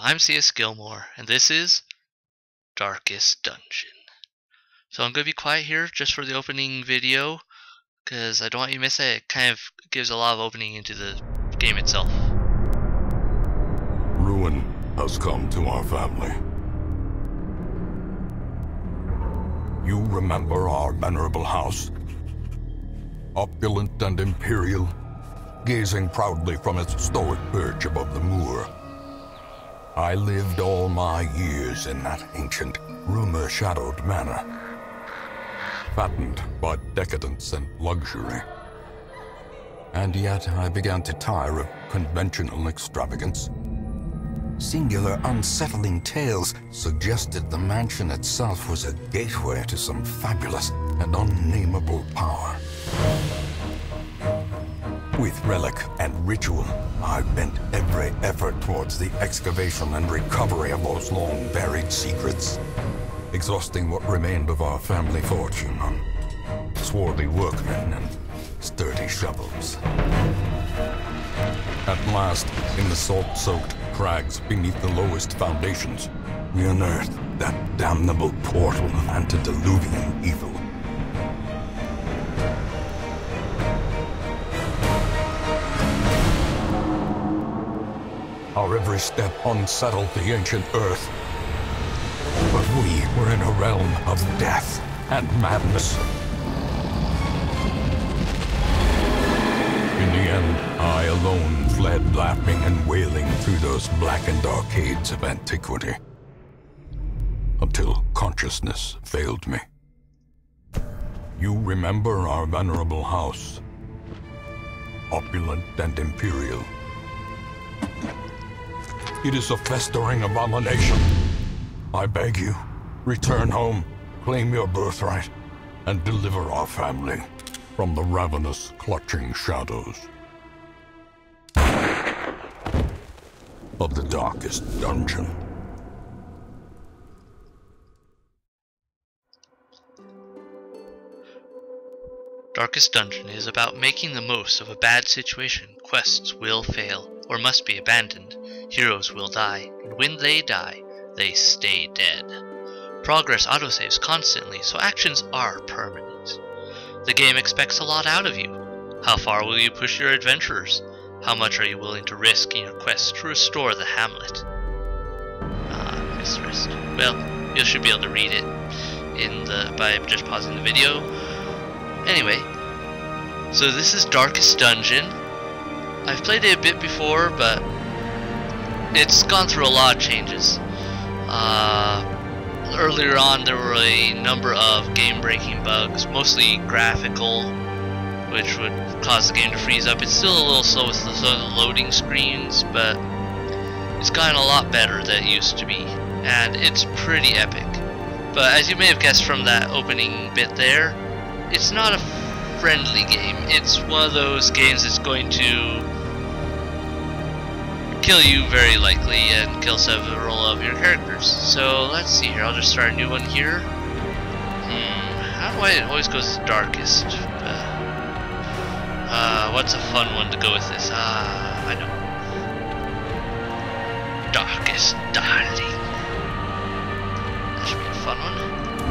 I'm C.S.Gilmore, and this is Darkest Dungeon. So I'm going to be quiet here just for the opening video, because I don't want you to miss it. It kind of gives a lot of opening into the game itself. Ruin has come to our family. You remember our venerable house? Opulent and imperial, gazing proudly from its stoic perch above the moor. I lived all my years in that ancient, rumor-shadowed manor, fattened by decadence and luxury. And yet I began to tire of conventional extravagance. Singular, unsettling tales suggested the mansion itself was a gateway to some fabulous and unnameable power. With relic and ritual, I bent every effort towards the excavation and recovery of those long-buried secrets, exhausting what remained of our family fortune on swarthy workmen and sturdy shovels. At last, in the salt-soaked crags beneath the lowest foundations, we unearthed that damnable portal of antediluvian evil. Our every step unsettled the ancient earth. But we were in a realm of death and madness. In the end, I alone fled laughing and wailing through those blackened arcades of antiquity, until consciousness failed me. You remember our venerable house, opulent and imperial. It is a festering abomination. I beg you, return home, claim your birthright, and deliver our family from the ravenous, clutching shadows of the darkest dungeon. Darkest Dungeon is about making the most of a bad situation. Quests will fail, or must be abandoned. Heroes will die, and when they die, they stay dead. Progress autosaves constantly, so actions are permanent. The game expects a lot out of you. How far will you push your adventurers? How much are you willing to risk in your quest to restore the hamlet? Mistress. Well, you should be able to read it by just pausing the video. Anyway, so this is Darkest Dungeon. I've played it a bit before, but it's gone through a lot of changes. Earlier on there were a number of game-breaking bugs, mostly graphical, which would cause the game to freeze up. It's still a little slow with the loading screens, but it's gotten a lot better than it used to be, and it's pretty epic. But as you may have guessed from that opening bit there, it's not a friendly game. It's one of those games that's going to kill you very likely and kill several of your characters. So let's see here. I'll just start a new one here. How do I always go to darkest? What's a fun one to go with this? I know. Darkest Darling. That should be a fun one.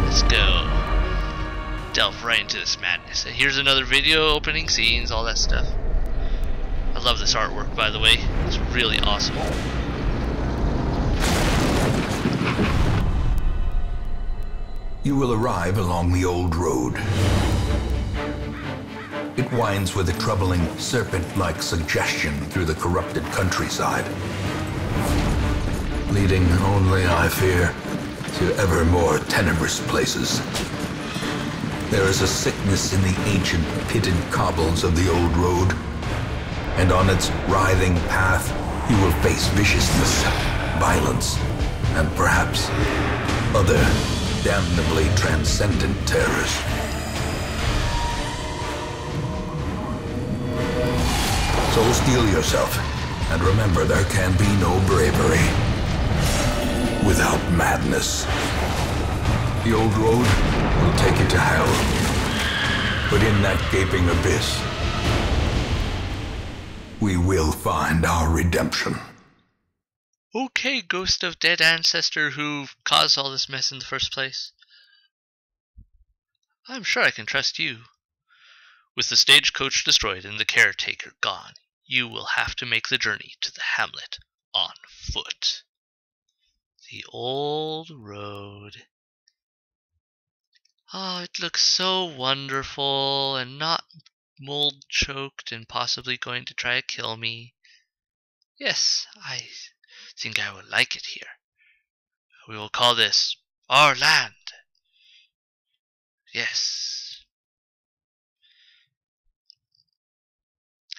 Let's go. Delve right into this madness. And here's another video, opening scenes, all that stuff. I love this artwork, by the way. It's really awesome. You will arrive along the old road. It winds with a troubling, serpent-like suggestion through the corrupted countryside, leading only, I fear, to ever more tenebrous places. There is a sickness in the ancient pitted cobbles of the old road, and on its writhing path you will face viciousness, violence, and perhaps other damnably transcendent terrors. So steel yourself, and remember there can be no bravery without madness. The old road will take you to hell, but in that gaping abyss, we will find our redemption. Okay, ghost of dead ancestor who caused all this mess in the first place. I'm sure I can trust you. With the stagecoach destroyed and the caretaker gone, you will have to make the journey to the hamlet on foot. The old road. Oh, it looks so wonderful and not mold choked and possibly going to try to kill me. Yes, I think I will like it here. We will call this our land. Yes.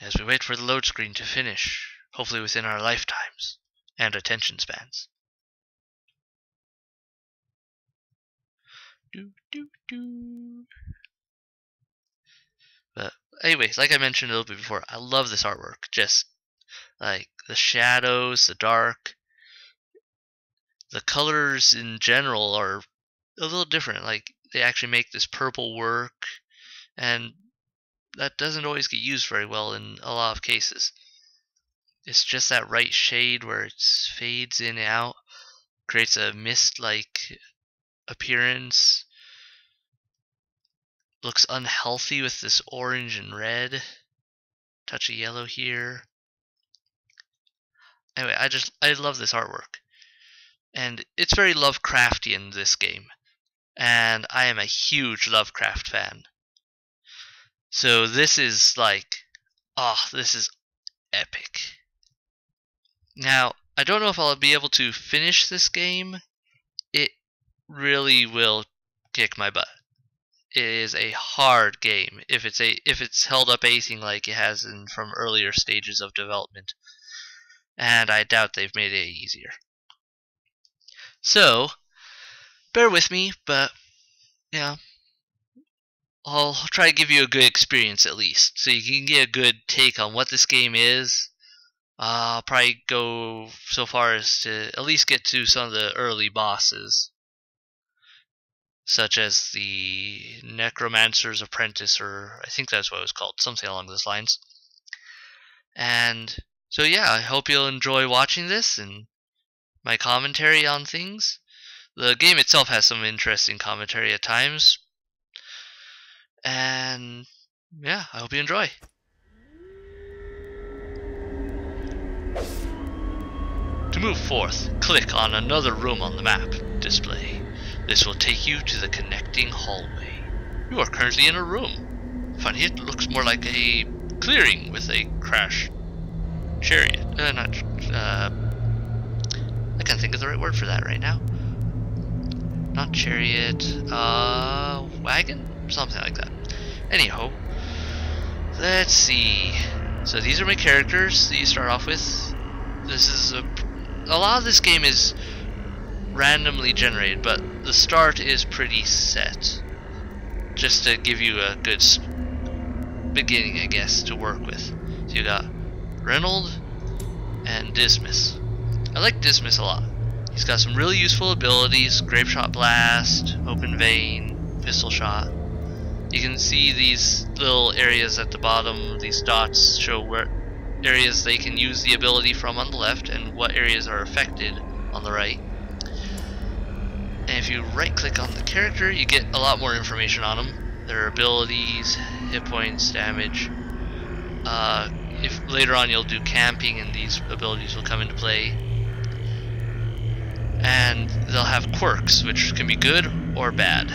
As we wait for the load screen to finish, hopefully within our lifetimes and attention spans. But anyway, like I mentioned a little bit before, I love this artwork. Just like the shadows, the dark, the colors in general are a little different. Like they actually make this purple work, and that doesn't always get used very well in a lot of cases. It's just that right shade where it fades in and out, creates a mist-like appearance. Looks unhealthy with this orange and red. Touch of yellow here. Anyway, I love this artwork. And it's very Lovecraftian, this game. And I am a huge Lovecraft fan. So this is like, oh, this is epic. Now, I don't know if I'll be able to finish this game. It really will kick my butt. It is a hard game if it's held up anything like it has from earlier stages of development. And I doubt they've made it easier. So, bear with me, but yeah, I'll try to give you a good experience at least, so you can get a good take on what this game is. I'll probably go so far as to at least get to some of the early bosses, such as the Necromancer's Apprentice, or I think that's what it was called, something along those lines. And so yeah, I hope you'll enjoy watching this and my commentary on things. The game itself has some interesting commentary at times. And yeah, I hope you enjoy. To move forth, click on another room on the map display. This will take you to the connecting hallway. You are currently in a room. Funny, it looks more like a clearing with a crashed chariot. I can't think of the right word for that right now. Not chariot, wagon? Something like that. Anyhow, let's see. So these are my characters that you start off with. This is a lot of this game is randomly generated, but the start is pretty set, just to give you a good beginning, I guess, to work with. So you got Reynold and Dismas. I like Dismas a lot. He's got some really useful abilities: Grape Shot Blast, Open Vein, Pistol Shot. You can see these little areas at the bottom, these dots show where areas they can use the ability from on the left and what areas are affected on the right. And if you right click on the character, you get a lot more information on them. Their abilities, hit points, damage. If later on you'll do camping and these abilities will come into play. And they'll have quirks, which can be good or bad.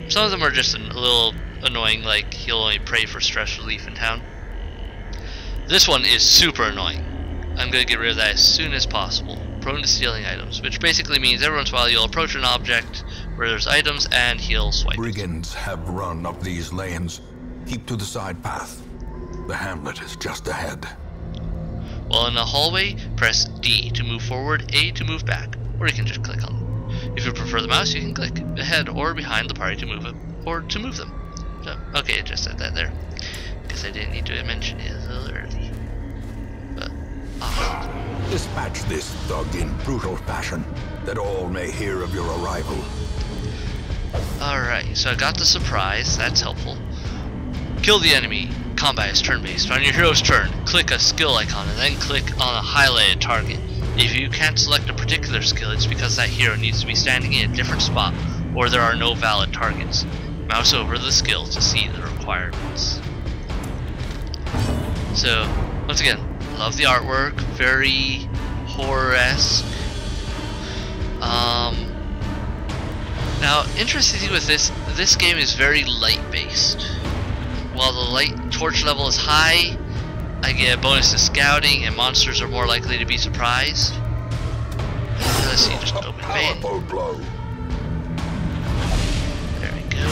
Some of them are just a little annoying, like he'll only pray for stress relief in town. This one is super annoying. I'm going to get rid of that as soon as possible. Prone to stealing items, which basically means every once in a while you'll approach an object where there's items and he'll swipe. Brigands have run up these lanes. Keep to the side path. The hamlet is just ahead. While in the hallway, press D to move forward, A to move back, or you can just click on them. If you prefer the mouse, you can click ahead or behind the party to move it, or to move them. So, okay, I just said that there. Guess I didn't need to mention it a little early. But, Dispatch this thug in brutal fashion, that all may hear of your arrival. Alright, so I got the surprise, that's helpful. Kill the enemy. Combat is turn-based. On your hero's turn, click a skill icon and then click on a highlighted target. If you can't select a particular skill, it's because that hero needs to be standing in a different spot, or there are no valid targets. Mouse over the skill to see the requirements. So, once again, love the artwork, very horror-esque. Now, interesting thing with this game is very light-based. While the light torch level is high, I get a bonus to scouting, and monsters are more likely to be surprised. Let's see, just open vein. There we go.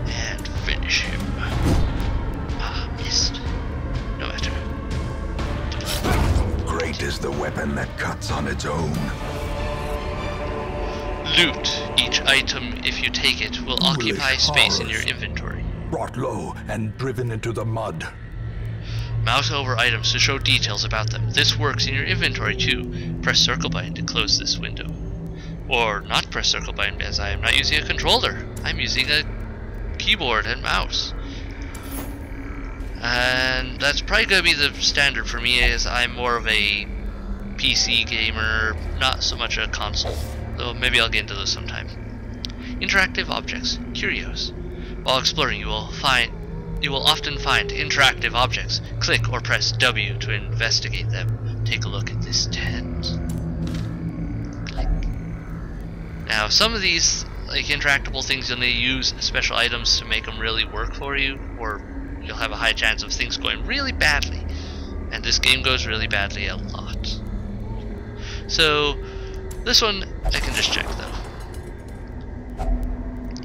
And finish him. Ah, missed. No matter. Great is the weapon that cuts on its own. Loot. Each item, if you take it, will occupy space in your inventory. Brought low and driven into the mud. Mouse over items to show details about them. This works in your inventory too. Press circle button to close this window. Or not press circle button, as I am not using a controller. I'm using a keyboard and mouse. And that's probably going to be the standard for me, as I'm more of a PC gamer, not so much a console. Though maybe I'll get into those sometime. Interactive objects, curios. While exploring, you will often find interactive objects. Click or press W to investigate them. Take a look at this tent. Click. Now, some of these like interactable things, you'll need to use special items to make them really work for you, or you'll have a high chance of things going really badly. And this game goes really badly a lot. So, this one I can just check though.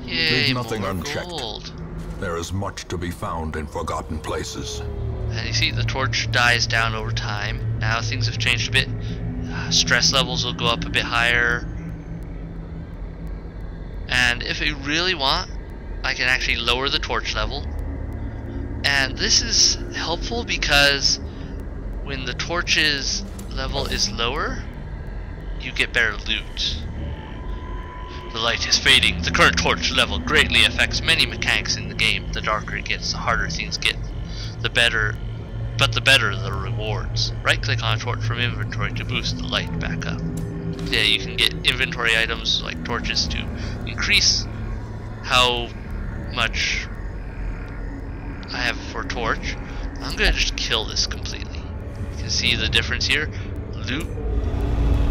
Yay, Leave nothing more unchecked. gold. There is much to be found in forgotten places. And you see the torch dies down over time. Now things have changed a bit. Stress levels will go up a bit higher. And if I really want, I can actually lower the torch level. And this is helpful because when the torch's level is lower, you get better loot. The light is fading. The current torch level greatly affects many mechanics in the game. The darker it gets, the harder things get. The better the rewards. Right click on a torch from inventory to boost the light back up. Yeah, you can get inventory items like torches to increase how much I have for torch. I'm gonna just kill this completely. You can see the difference here. Loot.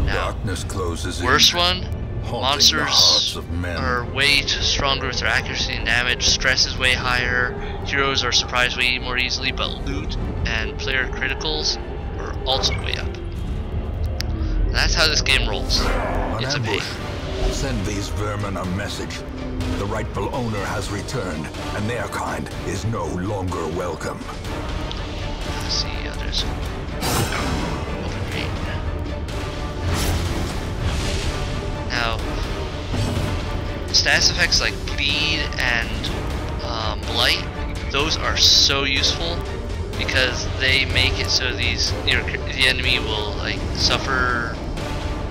Now, Darkness closes worst in, one. haunting the hearts Monsters of men. are way stronger with their accuracy and damage. Stress is way higher. Heroes are surprised way more easily, but loot and player criticals are also way up. And that's how this game rolls. It's a pain. Send these vermin a message. The rightful owner has returned, and their kind is no longer welcome. Let's see, others. Open raid. Now, status effects like bleed and blight, those are so useful because they make it so the enemy will like suffer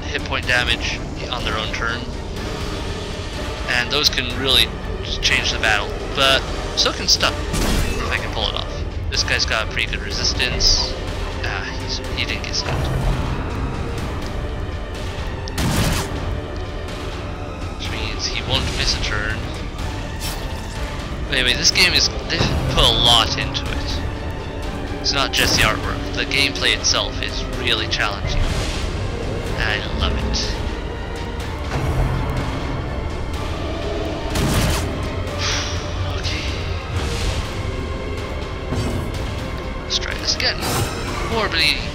hit point damage on their own turn, and those can really change the battle. But so can stun if I can pull it off. This guy's got pretty good resistance. He didn't get stunned. He won't miss a turn. But anyway, this game they put a lot into it. It's not just the artwork. The gameplay itself is really challenging. And I love it. Okay. Let's try this again. More bleeding.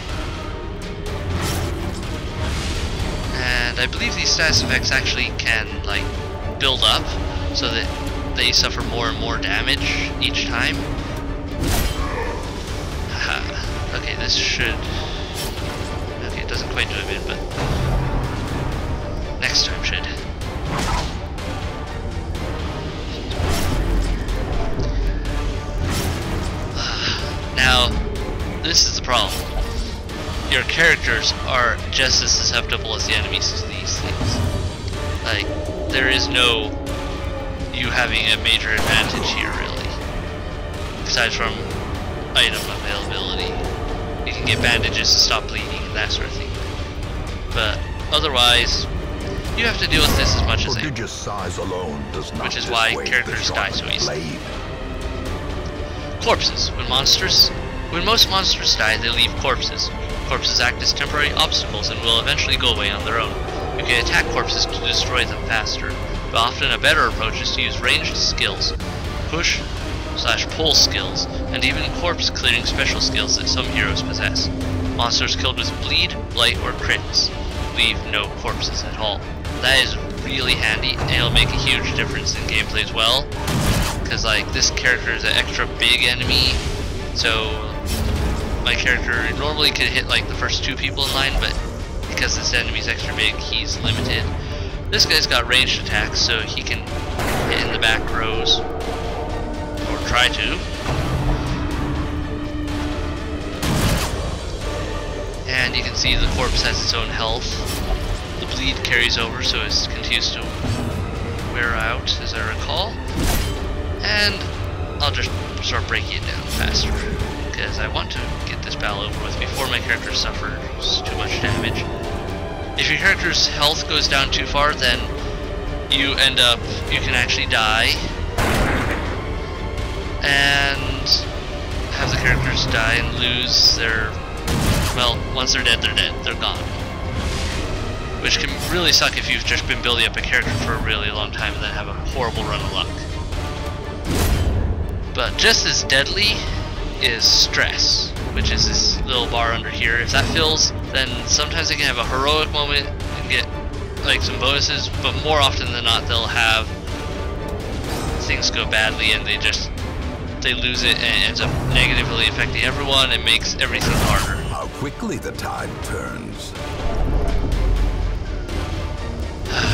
And I believe these status effects actually can like build up so that they suffer more and more damage each time. Okay, this should... Okay, it doesn't quite do a bit, but next time should. Now, this is the problem. Your characters are just as susceptible as the enemies to these things. Like, there is no you having a major advantage here, really. Aside from item availability. You can get bandages to stop bleeding and that sort of thing. But otherwise, you have to deal with this as much as Prodigious size alone does not which is why characters die so easily. Corpses. When most monsters die, they leave corpses. Corpses act as temporary obstacles and will eventually go away on their own. You can attack corpses to destroy them faster, but often a better approach is to use ranged skills, push/pull skills, and even corpse clearing special skills that some heroes possess. Monsters killed with bleed, blight, or crits leave no corpses at all. That is really handy, and it'll make a huge difference in gameplay as well, because like this character is an extra big enemy, so my character normally could hit like the first 2 people in line, but because this enemy's extra big, he's limited. This guy's got ranged attacks, so he can hit in the back rows, or try to. And you can see the corpse has its own health. The bleed carries over, so it continues to wear out, as I recall. And I'll just start breaking it down faster, because I want to get this battle over with before my character suffers too much damage. If your character's health goes down too far, then you can actually die, and have the characters die and lose their, well, once they're dead, they're gone. Which can really suck if you've just been building up a character for a really long time and then have a horrible run of luck. But just as deadly is stress, which is this little bar under here. If that fills, then sometimes they can have a heroic moment and get like some bonuses, but more often than not they'll have things go badly and they lose it, and it ends up negatively affecting everyone and makes everything harder. How quickly the tide turns.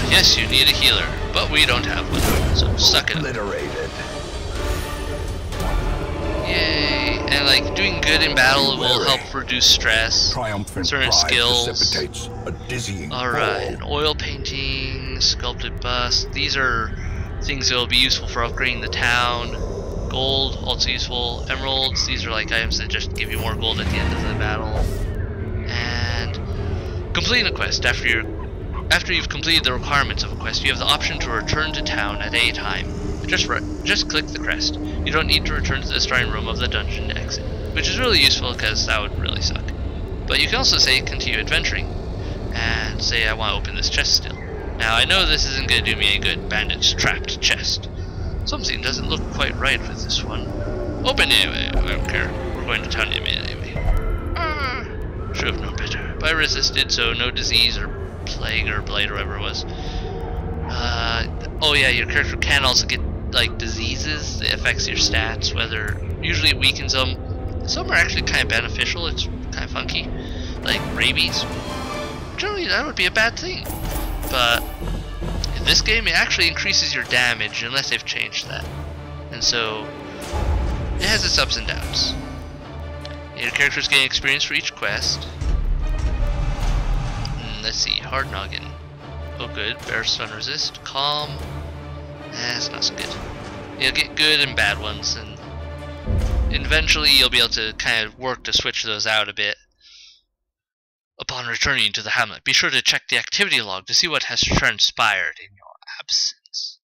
Yes, you need a healer, but we don't have one, so suck it up. Obliterated. Yay! And like doing good in battle will help reduce stress. Triumphant certain pride skills. precipitates a dizzying Alright, fall. oil painting, sculpted bust. These are things that will be useful for upgrading the town. Gold, also useful. Emeralds, these are like items that just give you more gold at the end of the battle. And completing a quest. After you've completed the requirements of a quest, you have the option to return to town at any time. Just click the crest. You don't need to return to the starting room of the dungeon to exit, which is really useful because that would really suck. But you can also say continue adventuring, and say I want to open this chest still. Now I know this isn't going to do me any good. Bandage, trapped, chest. Something doesn't look quite right with this one. Open anyway, I don't care. We're going to town anyway. Should have known better. But I resisted, so no disease or plague or blight or whatever it was. Oh yeah, your character can also get like diseases that affects your stats, whether usually it weakens them. Some are actually kind of beneficial, it's kind of funky, like rabies. Generally that would be a bad thing, but in this game it actually increases your damage unless they've changed that, and so it has its ups and downs. Your character's getting experience for each quest. Let's see, hard noggin. Oh good, bear stun resist, calm. It's not so good. You'll get good and bad ones, and eventually you'll be able to kind of work to switch those out a bit. Upon returning to the hamlet, be sure to check the activity log to see what has transpired in your absence.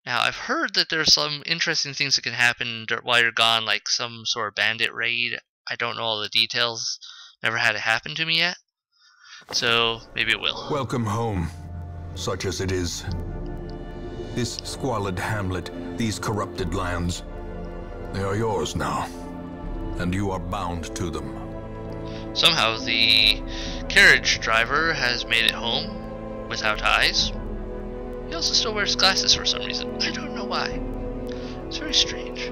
Now, I've heard that there's some interesting things that can happen while you're gone, like some sort of bandit raid. I don't know all the details. Never had it happen to me yet. So, maybe it will. Welcome home, such as it is. This squalid hamlet, these corrupted lands, they are yours now, and you are bound to them. Somehow the carriage driver has made it home without eyes. He also still wears glasses for some reason. I don't know why. It's very strange.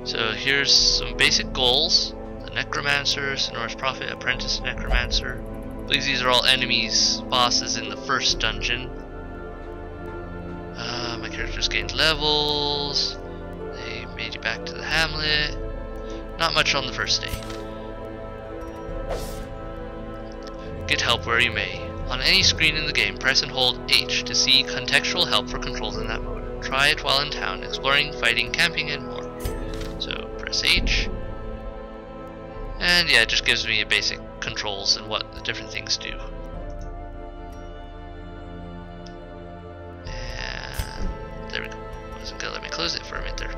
So here's some basic goals. The Necromancer, Sonora's Prophet, Apprentice Necromancer. I believe these are all enemies, bosses in the first dungeon. My character's gained levels. They made you back to the hamlet. Not much on the first day. Get help where you may. On any screen in the game, press and hold H to see contextual help for controls in that mode. Try it while in town, exploring, fighting, camping, and more. So press H. And yeah, it just gives me basic controls and what the different things do. And there we go. Wasn't gonna let me close it for a minute there.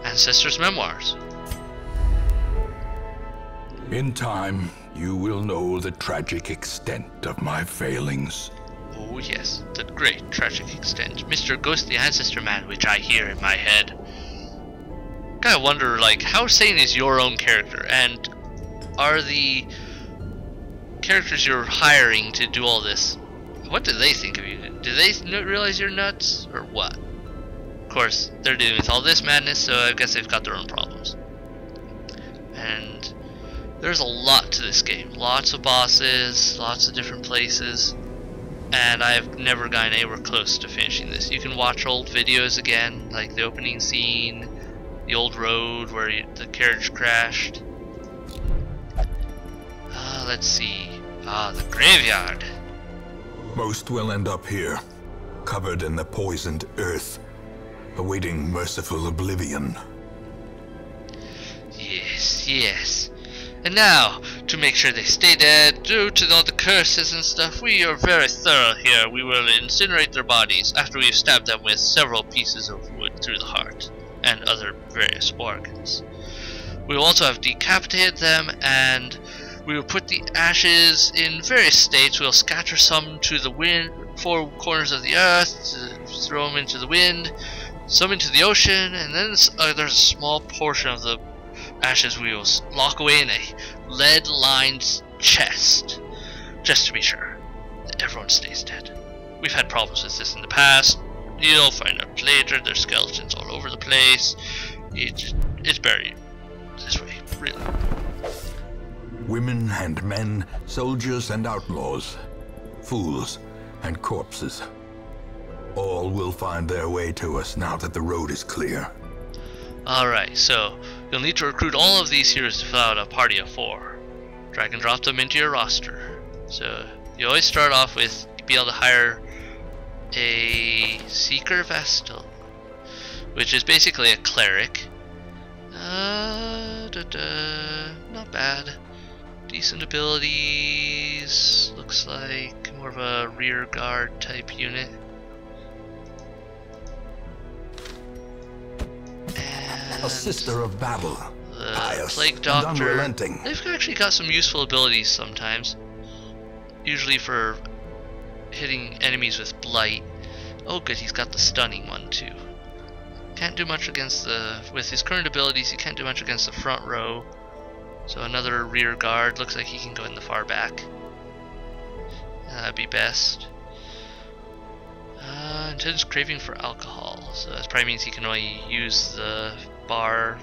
Ancestors' Memoirs. In time, you will know the tragic extent of my failings. Oh yes, the great tragic extent. Mr. Ghostly Ancestor Man, which I hear in my head. Gotta wonder, like, how sane is your own character, and are the characters you're hiring to do all this, what do they think of you? Do they realize you're nuts, or what? Of course, they're dealing with all this madness, so I guess they've got their own problems. And there's a lot to this game. Lots of bosses, lots of different places, and I've never gotten anywhere close to finishing this. You can watch old videos again, like the opening scene, the old road where the carriage crashed. Let's see. The graveyard. Most will end up here, covered in the poisoned earth, awaiting merciful oblivion. Yes, yes. And now, to make sure they stay dead, due to all the curses and stuff, we are very thorough here. We will incinerate their bodies after we've stabbed them with several pieces of wood through the heart and other various organs. We will also have decapitated them, and we will put the ashes in various states. We'll scatter some to the wind, four corners of the earth, to throw them into the wind, some into the ocean, and then there's a small portion of the ashes we will lock away in a lead-lined chest, just to be sure that everyone stays dead. We've had problems with this in the past. You'll find out later, there's skeletons all over the place. It's buried this way, really. Women and men, soldiers and outlaws, fools and corpses. All will find their way to us now that the road is clear. Alright, so you'll need to recruit all of these heroes to fill out a party of 4. Drag and drop them into your roster. So you always start off with be able to hire a Seeker Vestal, which is basically a cleric. Not bad. Decent abilities. Looks like more of a rear guard type unit. And a sister of battle, the pious Plague Doctor. and unrelenting. They've actually got some useful abilities sometimes. Usually for hitting enemies with blight. Oh good, he's got the stunning one too. Can't do much against with his current abilities, he can't do much against the front row. So another rear guard, looks like he can go in the far back. That'd be best. Intense craving for alcohol, so that probably means he can only use the bar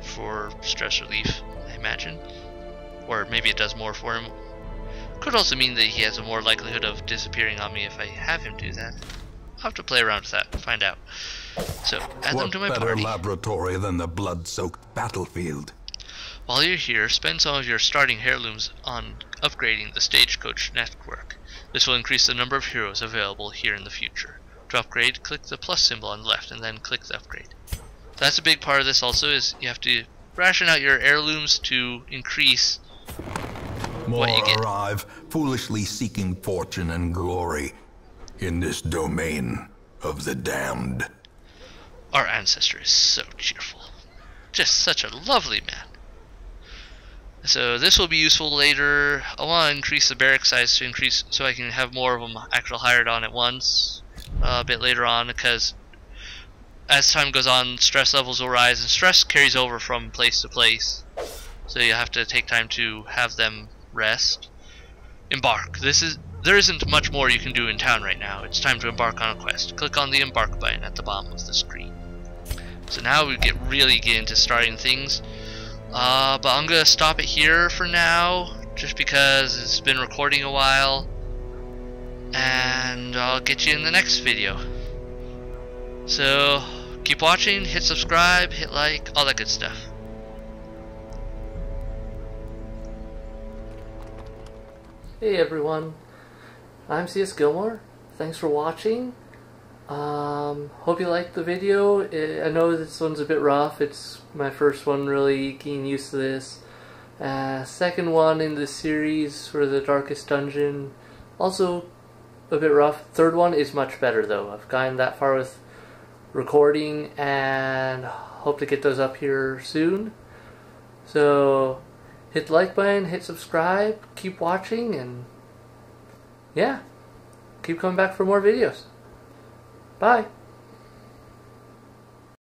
for stress relief, I imagine. Or maybe it does more for him. Could also mean that he has a more likelihood of disappearing on me if I have him do that. I'll have to play around with that and find out. So, add them to my What better party. laboratory than the blood-soaked battlefield? While you're here, spend some of your starting heirlooms on upgrading the Stagecoach network. This will increase the number of heroes available here in the future. To upgrade, click the plus symbol on the left and then click the upgrade. So that's a big part of this also, is you have to ration out your heirlooms to increase More what you get. arrive, foolishly seeking fortune and glory in this domain of the damned. Our ancestor is so cheerful. Just such a lovely man. So this will be useful later. I want to increase the barrack size to increase so I can have more of them actually hired on at once a bit later on, because as time goes on stress levels will rise, and stress carries over from place to place, so you have to take time to have them rest. Embark. There isn't much more you can do in town right now. It's time to embark on a quest. Click on the embark button at the bottom of the screen. So now we really get into starting things. But I'm gonna stop it here for now, just because it's been recording a while, and I'll get you in the next video. So keep watching, hit subscribe, hit like, all that good stuff. Hey everyone, I'm C.S.Gilmore. Thanks for watching. Hope you liked the video. I know this one's a bit rough. It's my first one really getting used to this. Second one in the series for the Darkest Dungeon, also a bit rough. Third one is much better though. I've gotten that far with recording and hope to get those up here soon. So hit the like button, hit subscribe, keep watching, and yeah, keep coming back for more videos. Bye.